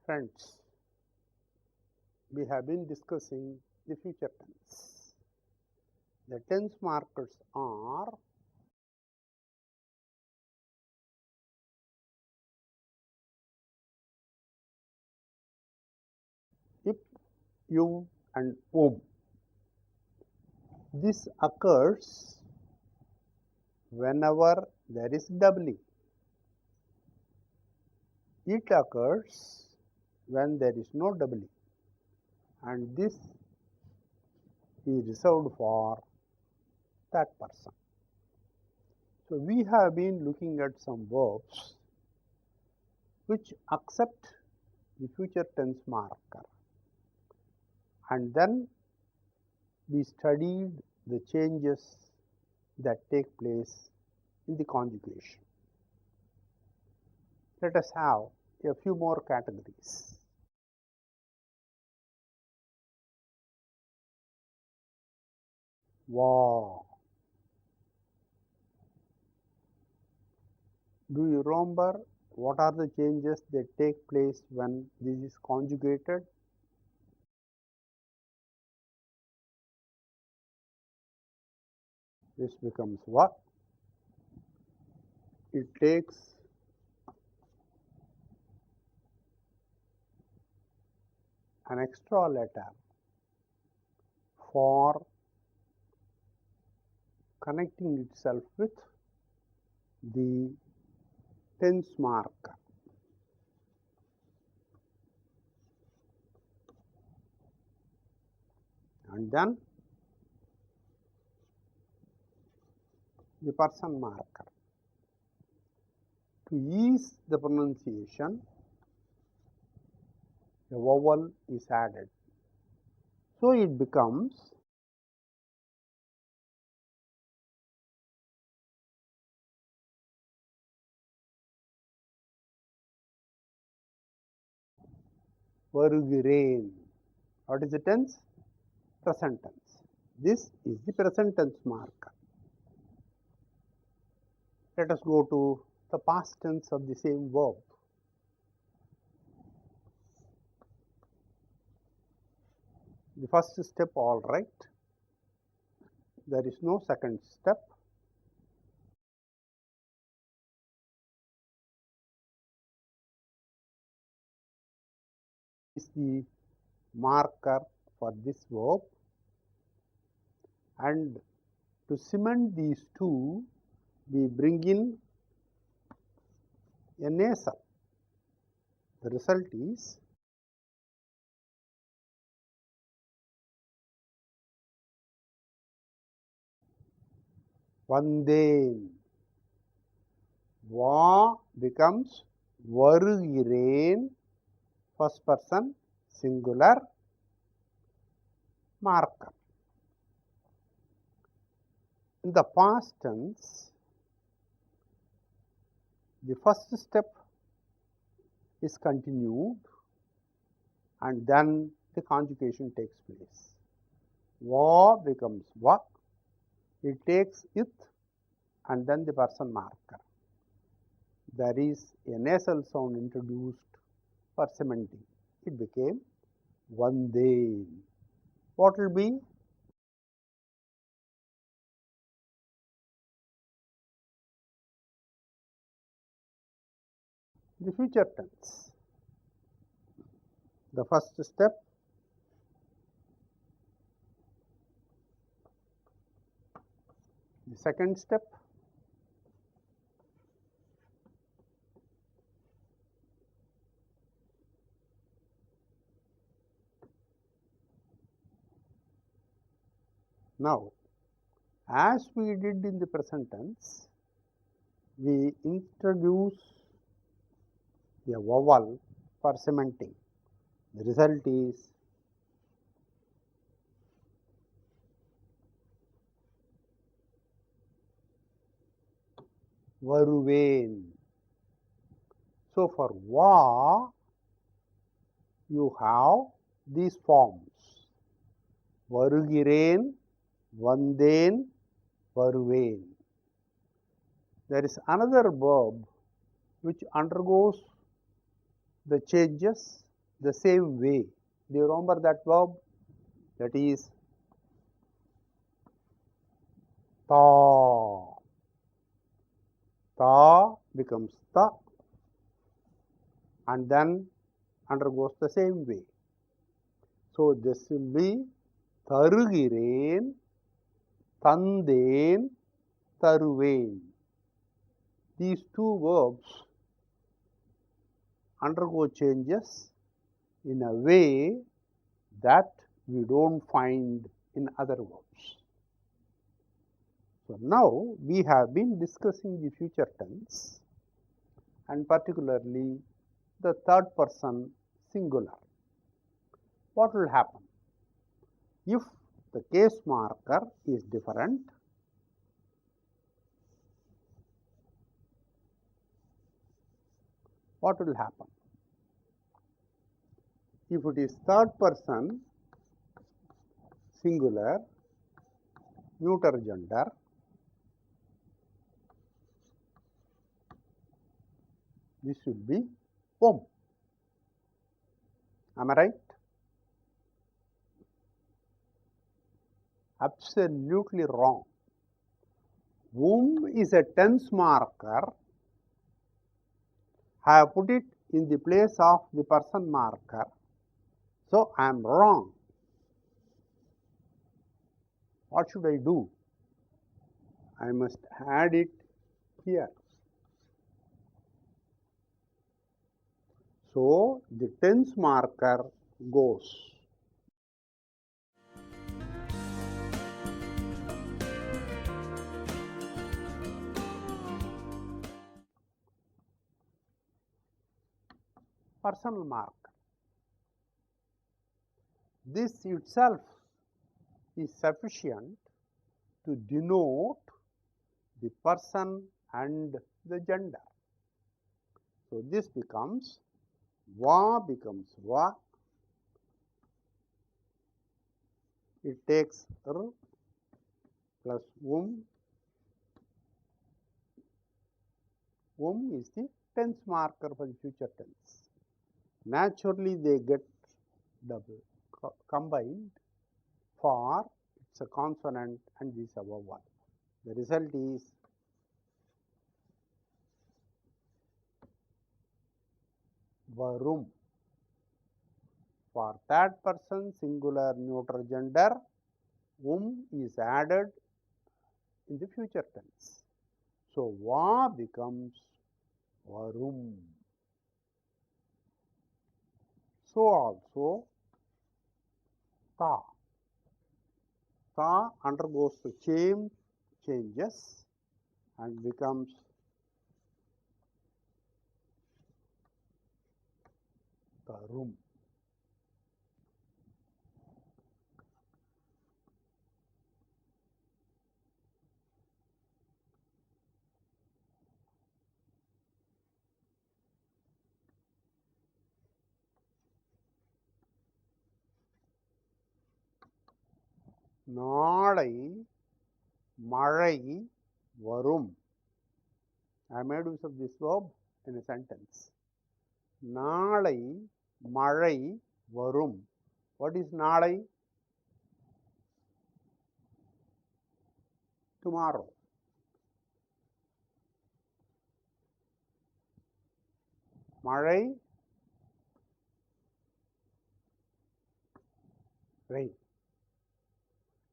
Friends, we have been discussing the future tense. The tense markers are if, you and whom. This occurs whenever there is doubling. It occurs when there is no doubling, and this is reserved for that person. So, we have been looking at some verbs which accept the future tense marker, and then we studied the changes that take place in the conjugation. Let us have a few more categories. Wow. Do you remember what are the changes that take place when this is conjugated? This becomes what? It takes an extra letter for connecting itself with the tense marker. And then the person marker. To ease the pronunciation, a vowel is added. So, it becomes வருகிறேன். What is the tense? Present tense. This is the present tense marker. Let us go to the past tense of the same verb. The first step all right, there is no second step. Is the marker for this verb, and to cement these two we bring in a nasal. The result is வந்தேன். வா becomes வருகிறேன், first person singular marker. In the past tense, the first step is continued and then the conjugation takes place. Va becomes va, it takes it and then the person marker. There is a nasal sound introduced for cementing. It became vandeen. What will be? The future tense. The first step the second step, now as we did in the present tense, we introduce a vowel for cementing. The result is வருவேன். So, for va you have these forms வருகிறேன், வந்தேன், வருவேன். There is another verb which undergoes the changes the same way. Do you remember that verb? That is ta. Ta becomes ta and then undergoes the same way. So this will be தருகிறேன், தந்தேன், தருவேன். These two verbs undergo changes in a way that we don't find in other verbs. So now we have been discussing the future tense and particularly the third person singular. What will happen? If the case marker is different, what will happen? If it is third person singular, neuter gender, this will be whom. Am I right? Absolutely wrong. Whom is a tense marker. I have put it in the place of the person marker. So I am wrong. What should I do? I must add it here. So the tense marker goes. Personal marker. This itself is sufficient to denote the person and the gender. So this becomes va becomes va. It takes r plus whom. Whom is the tense marker for the future tense. Naturally they get double combined for it's a consonant and this is a vowel. The result is varum. For third person singular neuter gender, whom is added in the future tense. So va becomes varum. So also ta. Ta undergoes the changes and becomes tarum. நாளை மழை வரும். I made use of this verb in a sentence. நாளை மழை வரும். What is நாளை? Tomorrow. மழை rain.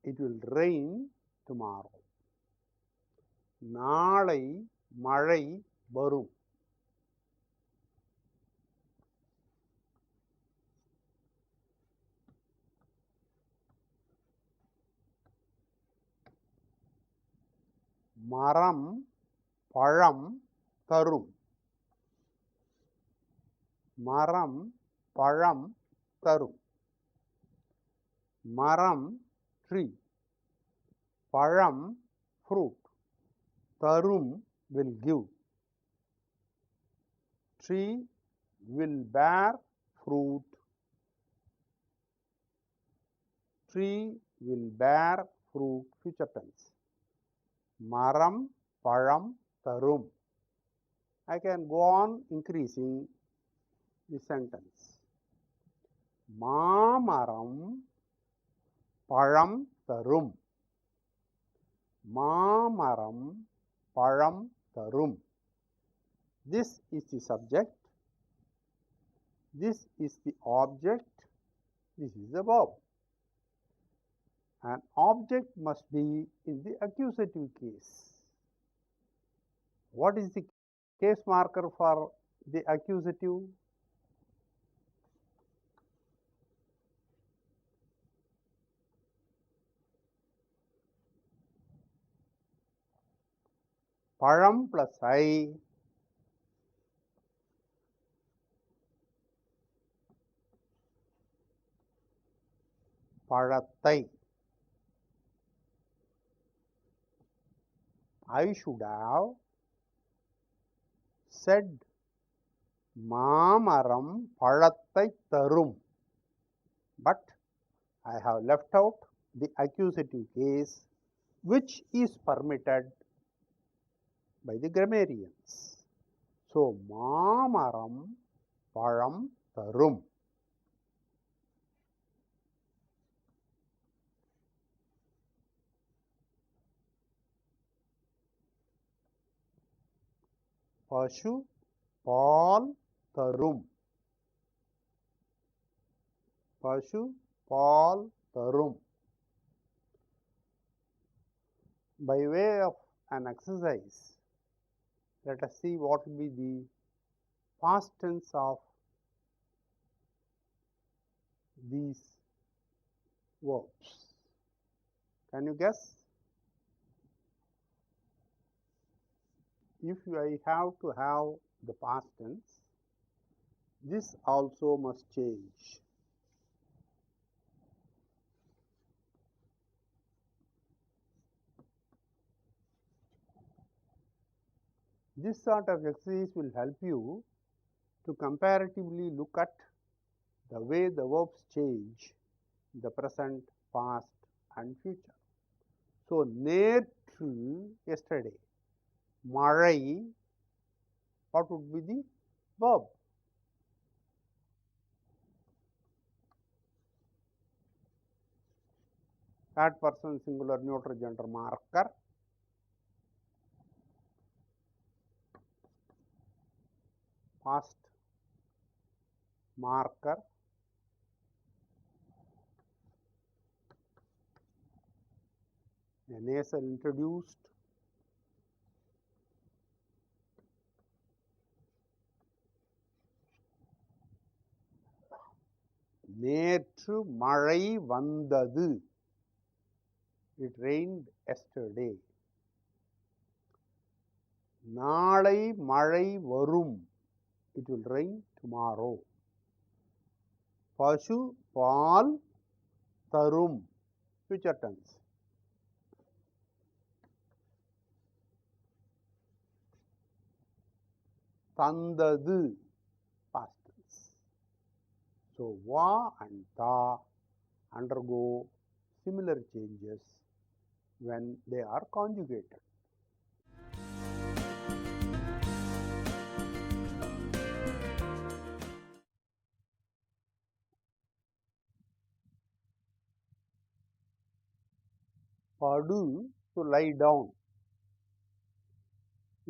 It will rain tomorrow. நாளை மழை வரும். மரம் பழம் தரும். மரம் பழம் தரும். மரம் tree. பழம் fruit. தரும் will give. Tree will bear fruit. Tree will bear fruit. Future tense. மரம் பழம் தரும். I can go on increasing the sentence. மாமரம் பழம் தரும். மாமரம் பழம் தரும். This is the subject, this is the object, this is the verb. An object must be in the accusative case. What is the case marker for the accusative? Param plus I பழத்தை. I should have said மாமரம் பழத்தை தரும், but I have left out the accusative case which is permitted by the grammarians. So, மாமரம் பழம் தரும். பசு பால் தரும். பசு பால் தரும். By way of an exercise, let us see what will be the past tense of these verbs. Can you guess? If I have to have the past tense, this also must change. This sort of exercise will help you to comparatively look at the way the verbs change in the present, past and future. So, நேற்று, yesterday, மழை, what would be the verb? Third person singular neuter gender marker. Past marker. A nasal introduced. நேற்று மழை வந்தது. It rained yesterday. நாளை மழை வரும். It will rain tomorrow. பசு பால் தரும். Future tense. தந்தது. Past tense. So, va and tha undergo similar changes when they are conjugated. Padu, to lie down.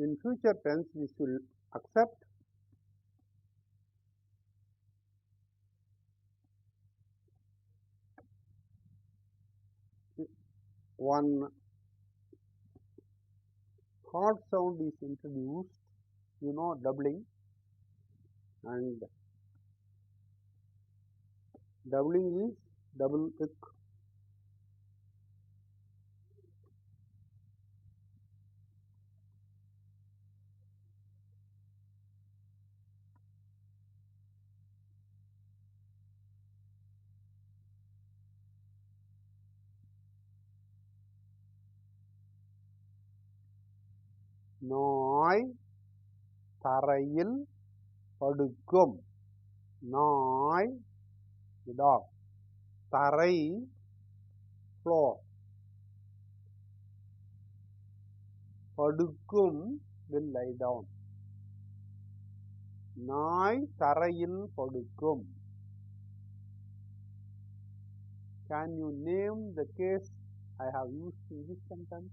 In future tense, this will accept one hard sound is introduced, you know, doubling, and doubling is double ik. நாய் தரையில் படுக்கும். நாய், dog. தரை, floor. படுக்கும், will lie down. நாய் தரையில் படுக்கும். Can you name the case I have used in this sentence?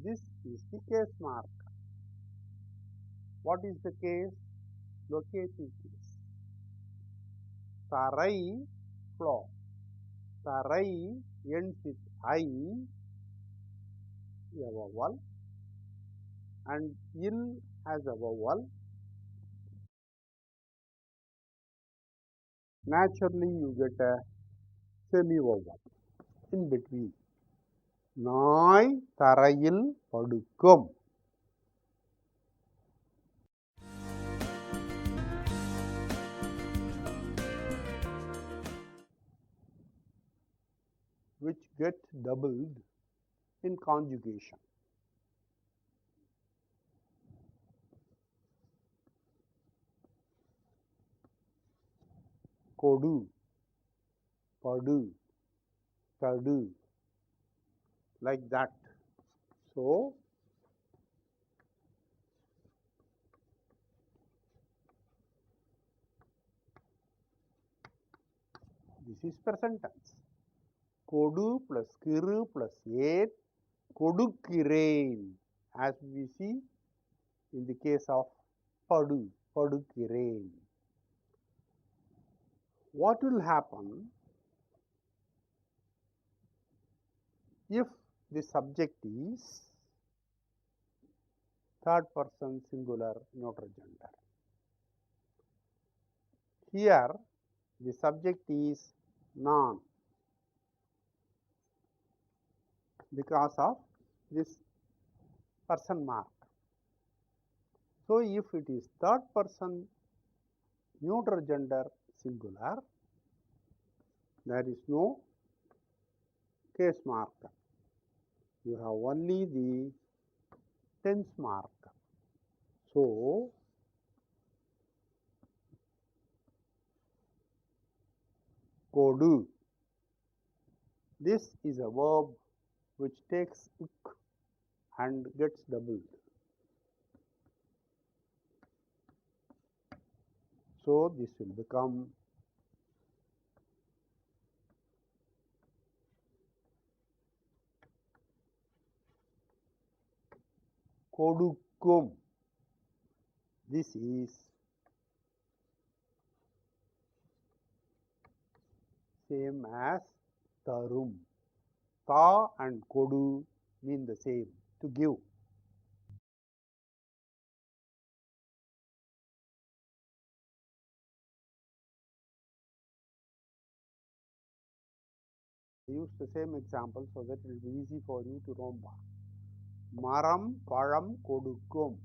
This is the case mark. What is the case? Locative case. Tarai, floor. Tarai ends with I, a vowel, and il has a vowel. Naturally, you get a semi-vowel in between. நாய் தரையில் படுக்கும். Which get doubled in conjugation. Kodu, padu, tadu, like that. So, this is present tense. Kodu plus kiru plus et, kodukkiren, as we see in the case of padu, padukkiren. What will happen if the subject is third person singular neutral gender? Here the subject is noun because of this person mark. So, if it is third person neutral gender singular, there is no case mark. You have only the tense mark. So, kodu. This is a verb which takes ik and gets doubled. So, this will become kodukkum. This is same as tarum. Ta and kodu mean the same, to give. I use the same example so that it will be easy for you to remember. Maram, param, kodukkum.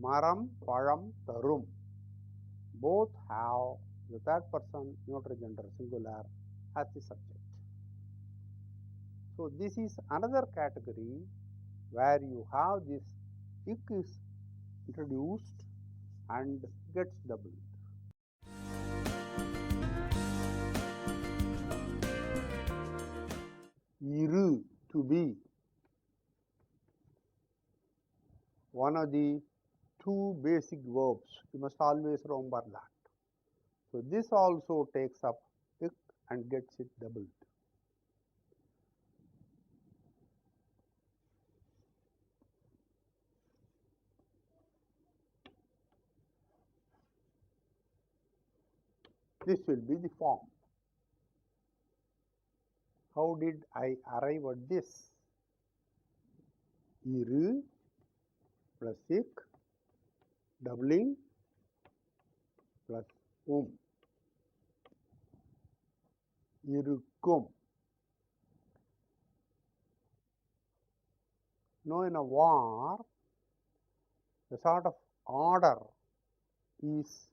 Maram, param, tarum. Both have the third person neutral gender singular as the subject. So, this is another category where you have this ik is introduced and gets doubled. Iru, to be, one of the two basic verbs. You must always remember that. So, this also takes up ik and gets it doubled. This will be the form. How did I arrive at this? Iru plus ik, doubling plus Irukkum. Now, in a war, a sort of order is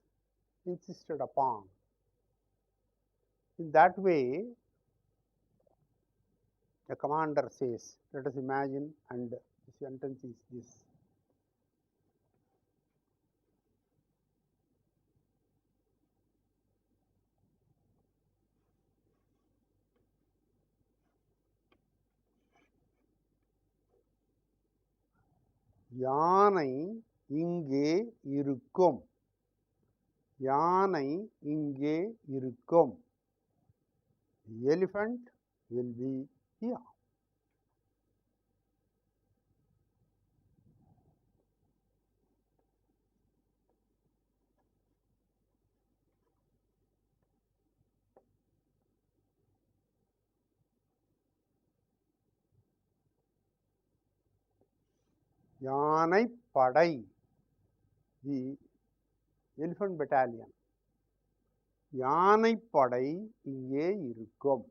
insisted upon. In that way, the commander says, let us imagine, and the sentence is this. யானை இங்கே இருக்கும். யானை இங்கே இருக்கும். The elephant will be here. யானை படை, the elephant battalion. யானை படை இங்கே இருக்கும்.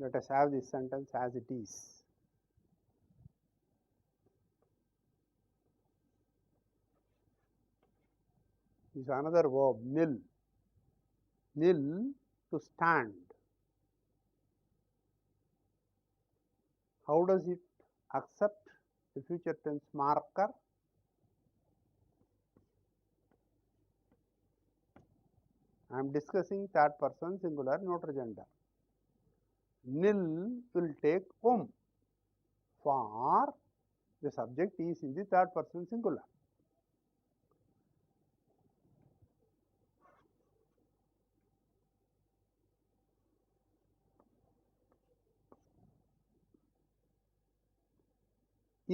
Let us have this sentence as it is. This is another verb, nil. Nil, to stand. How does it accept the future tense marker? I am discussing third person singular neuter gender. Nil will take for the subject is in the third person singular.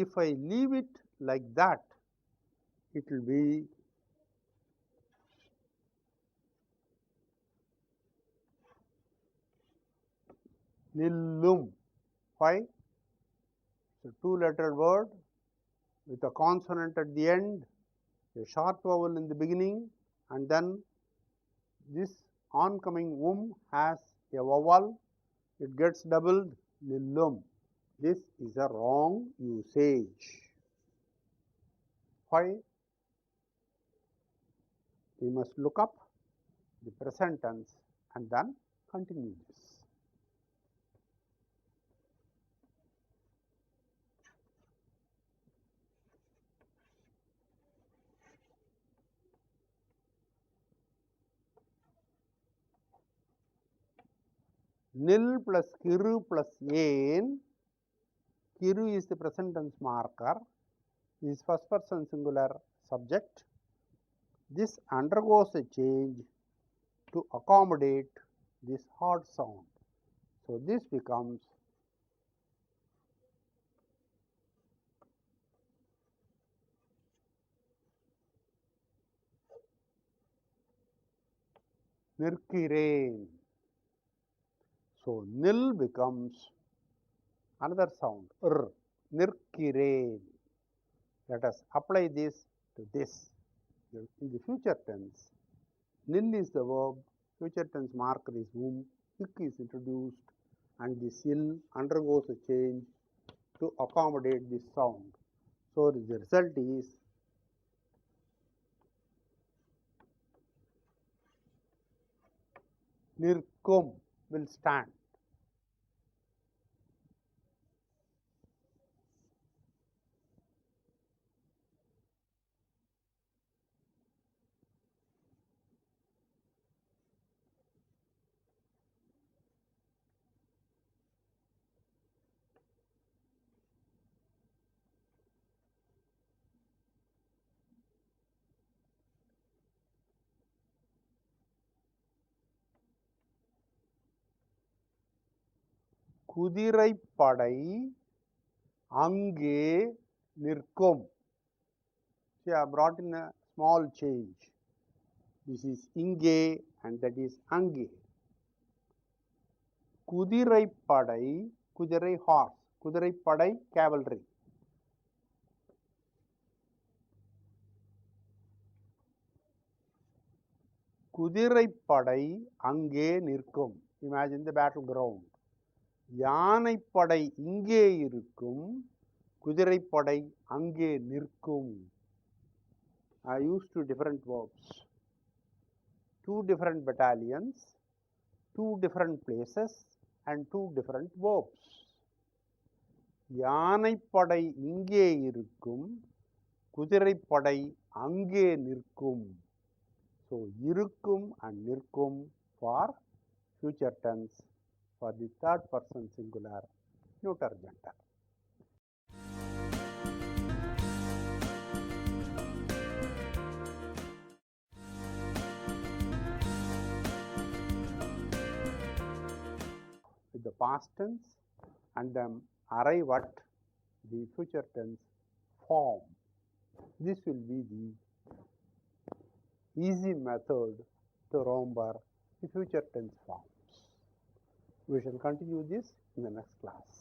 If I leave it like that, it will be nillum. Why? It's a two-letter word with a consonant at the end, a short vowel in the beginning, and then this oncoming has a vowel. It gets doubled, nillum. This is a wrong usage. Why? We must look up the present tense and then continue this. Nil plus kiru plus yen. Kiru is the present tense marker. This is first person singular subject. This undergoes a change to accommodate this hard sound. So this becomes nirkireen. So nil becomes another sound, nirkireen. Let us apply this to this. In the future tense, nil is the verb, future tense marker is ik is introduced, and this il undergoes a change to accommodate this sound. So the result is nirkum, will stand. குதிரைப்படை அங்கே நிற்கும். See, I brought in a small change. This is inge and that is ange. குதிரைப்படை, குதிரை horse, குதிரைப்படை cavalry. குதிரைப்படை அங்கே நிற்கும். Imagine the battleground. யானைப்படை இங்கே இருக்கும், குதிரைப்படை அங்கே நிற்கும். I used two different verbs, two different battalions, two different places and two different verbs. யானைப்படை இங்கே இருக்கும், குதிரைப்படை அங்கே நிற்கும். So இருக்கும் and நிற்கும் for future tense for the third person singular neuter gender. with the past tense and then arrive at the future tense form. This will be the easy method to remember the future tense forms. We shall continue this in the next class.